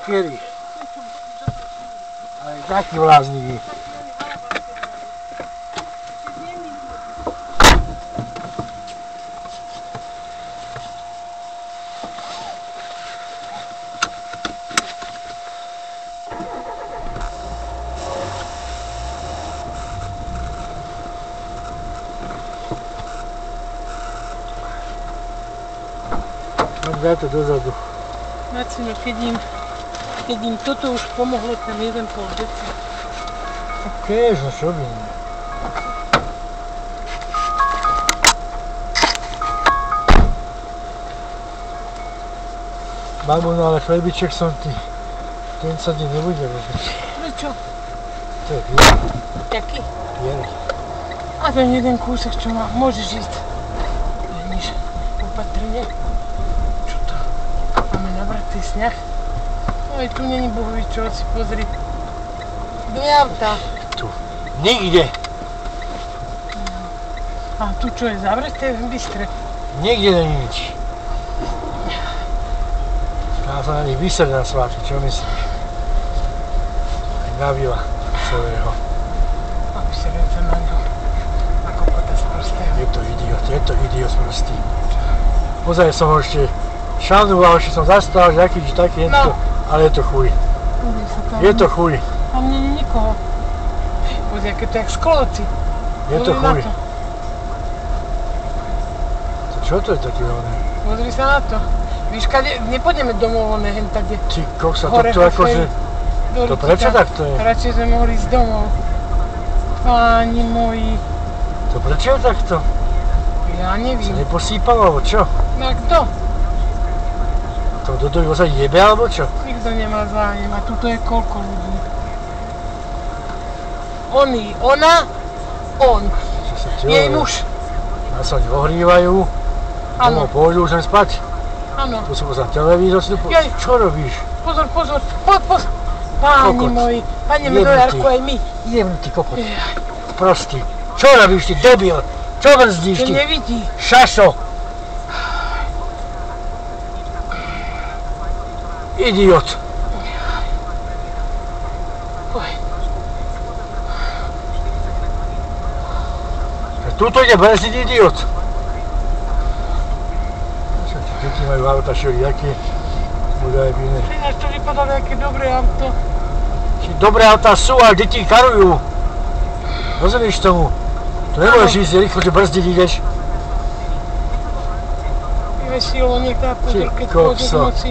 Kedy? Aj taký vláznivý. Dá to dozadu. Macino, keď im toto už pomohlo, ten 1,5 deci. OK, že čo by nie. Babu, no ale chlebiček som ty. Ten sa ti nebude robiť. Prečo? To je bielý. Jaký? Bielý. A ten jeden kúsek, čo má, môžeš ísť. Vidíš, opatrne. Máme nabratý sňah. Aj tu není bohový čo, si pozri. 2 autá. Tu. Nikde. A tu čo je zavreté v Bystre? Nikde není nič. Dá sa na nich vysrť na svátky, čo myslíš? Aj navila celého. A vysrieť sa na ňo. Ako kota sprostého. Je to idiot prostý. Pozaj som ho ešte šanul, ešte som zastal, že aký taký, no. Ale je to chuj. Je to chuj. Tam nie je nikoho. Pozri, aké to je jak skloci. Je to chuj. To čo to je taký oné? Pozri sa na to. Víš, kade, nepôjdeme domov, oné, hen tak, kde ty koksa, to akože... To prečo takto je? Radšej sme mohli ísť domov. Páni moji. To prečo je takto? Ja neviem. Sa neposýpalo, alebo čo? No a kto? To Dodovi sa jebe, alebo čo? Nikto nemá zájem a tuto je koľko ľudí. Oni, ona, on. Jej muž. A sa ohrívajú. Domov pôjdu už len spať. Áno. Tu si pozrieť televízor, si tu pozrieť. Čo robíš? Pozor, pozor, poď. Páni moji, padneme do jarku aj my. Jebnutý kokot. Prostý. Čo robíš ty, debil? Čo brzdíš ty? To nevidí. Šašo. Idiot. Tuto ide brzdiť idiot. Deti majú auta všelijaké. Budú aj iné. Ináč to vypadá nejaké dobré auto. Dobré autá sú, ale deti karujú. Rozumieš tomu? To nemôžeš ísť rýchlo, že brzdiť ideš. Vysilo niekto na pozor, keď pôjde v noci.